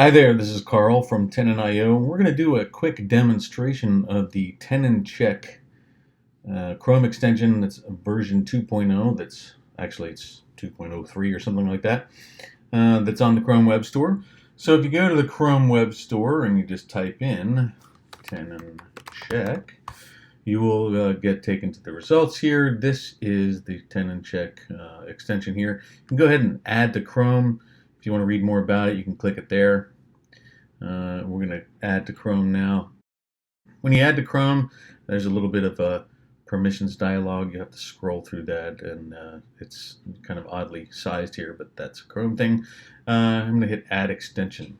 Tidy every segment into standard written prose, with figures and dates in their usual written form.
Hi there, this is Carl from tenon.io. We're going to do a quick demonstration of the tenon check Chrome extension. That's version 2.0. That's actually it's 2.03 or something like that. That's on the Chrome Web Store. So if you go to the Chrome Web Store and you just type in tenon check, you will get taken to the results here. This is the tenon check extension here. You can go ahead and add to Chrome. If you want to read more about it, you can click it there. We're going to add to Chrome now. When you add to Chrome, there's a little bit of a permissions dialog. You have to scroll through that, and it's kind of oddly sized here, but that's a Chrome thing. I'm going to hit Add Extension.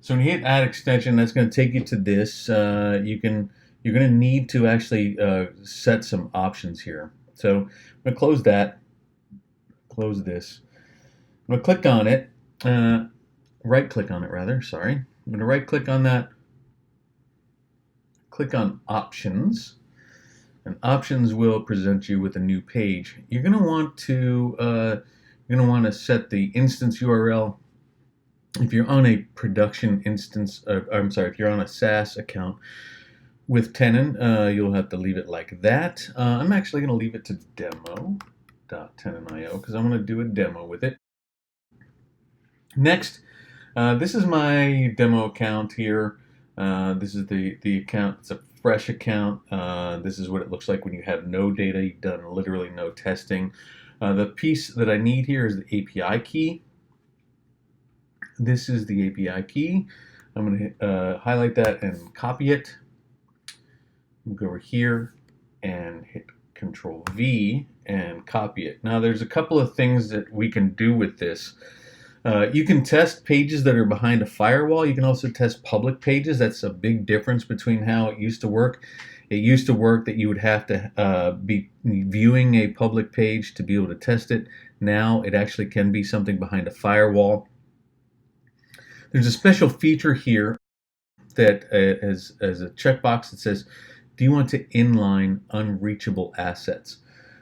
So when you hit Add Extension, that's going to take you to this. You're going to need to actually set some options here. So I'm going to close that, close this. I'm going to click on it. Right-click on it, rather. Sorry. I'm going to right-click on that. Click on Options, and Options will present you with a new page. You're going to want to set the instance URL. If you're on a production instance, if you're on a SaaS account with Tenon, you'll have to leave it like that. I'm actually going to leave it to demo.tenon.io because I'm going to do a demo with it. Next. This is my demo account here. This is the account. It's a fresh account. This is what it looks like when you have no data. You've done literally no testing. The piece that I need here is the API key. This is the API key. I'm going to highlight that and copy it. Go over here and hit Control V and copy it. Now there's a couple of things that we can do with this. You can test pages that are behind a firewall. You can also test public pages. That's a big difference between how it used to work. It used to work that you would have to be viewing a public page to be able to test it. Now it actually can be something behind a firewall. There's a special feature here that as a checkbox that says, do you want to inline unreachable assets?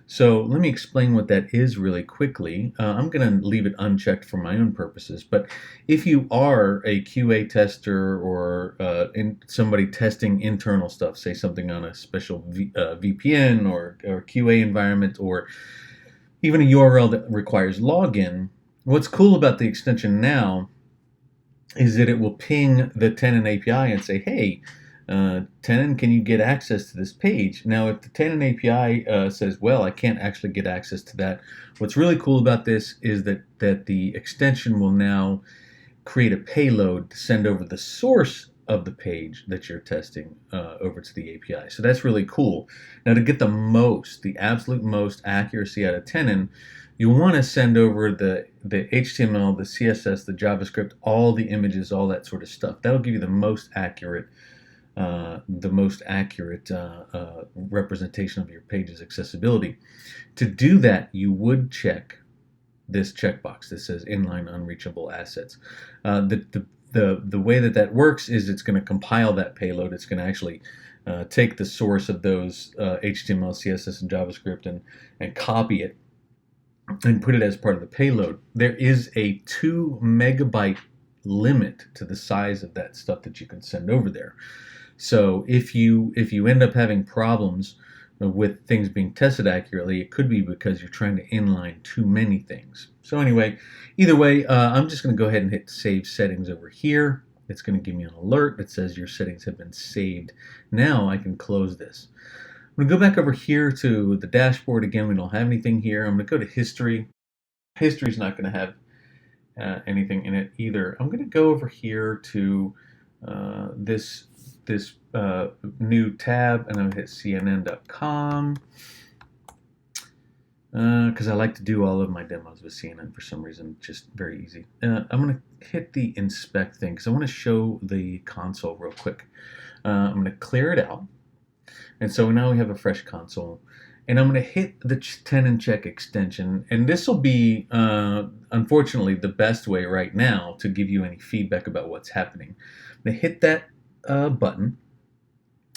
So let me explain what that is really quickly. I'm going to leave it unchecked for my own purposes, but if you are a QA tester or somebody testing internal stuff, say something on a special VPN or QA environment, or even a URL that requires login, what's cool about the extension now is that it will ping the Tenon API and say, hey, Tenon, can you get access to this page? Now, if the Tenon API says, well, I can't actually get access to that, what's really cool about this is that the extension will now create a payload to send over the source of the page that you're testing over to the API. So that's really cool. Now, to get the absolute most accuracy out of Tenon, you want to send over the HTML, the CSS, the JavaScript, all the images, all that sort of stuff. That'll give you the most accurate representation of your page's accessibility. To do that, you would check this checkbox that says inline unreachable assets. The way that works is it's going to compile that payload. It's going to actually take the source of those HTML, CSS, and JavaScript and copy it and put it as part of the payload. There is a 2 megabyte limit to the size of that stuff that you can send over there. So if you end up having problems with things being tested accurately, it could be because you're trying to inline too many things. So anyway, either way, I'm just going to go ahead and hit Save Settings over here. It's going to give me an alert that says your settings have been saved. Now I can close this. I'm going to go back over here to the dashboard. Again, we don't have anything here. I'm going to go to History. History's not going to have anything in it either. I'm going to go over here to this new tab, and I'm going to hit CNN.com because I like to do all of my demos with CNN for some reason. Just very easy. I'm going to hit the inspect thing because I want to show the console real quick. I'm going to clear it out. And so now we have a fresh console. And I'm going to hit the Tenon check extension. And this will be, unfortunately, the best way right now to give you any feedback about what's happening. I'm going to hit that button.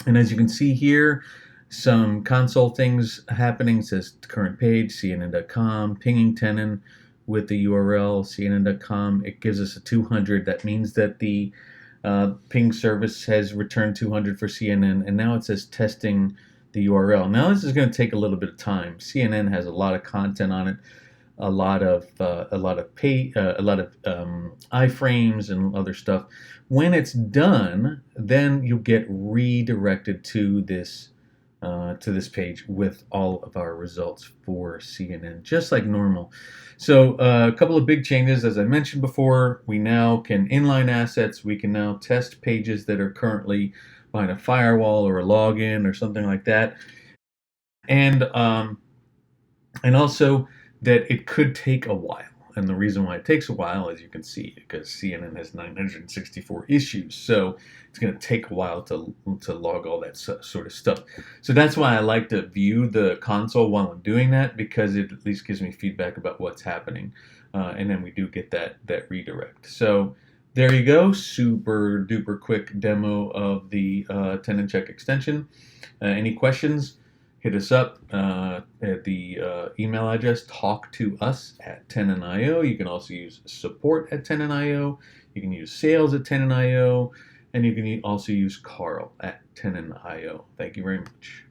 And as you can see here, some console things happening. It says current page, CNN.com, pinging Tenon, with the URL cnn.com, it gives us a 200. That means that the ping service has returned 200 for CNN, and now it says testing the URL. Now this is going to take a little bit of time. CNN has a lot of content on it, a lot of iframes and other stuff. When it's done, then you'll get redirected to this page with all of our results for CNN, just like normal. So a couple of big changes, as I mentioned before. We now can inline assets. We can now test pages that are currently behind a firewall or a login or something like that, and also that it could take a while. And the reason why it takes a while, as you can see, because CNN has 964 issues, so it's going to take a while to log all that sort of stuff. So that's why I like to view the console while I'm doing that, because it at least gives me feedback about what's happening, and then we do get that redirect. So there you go, super duper quick demo of the tenon check extension. Any questions? Hit us up at the email address talktous@tenon.io. You can also use support@tenon.io. You can use sales@tenon.io, and you can also use Carl@tenon.io. Thank you very much.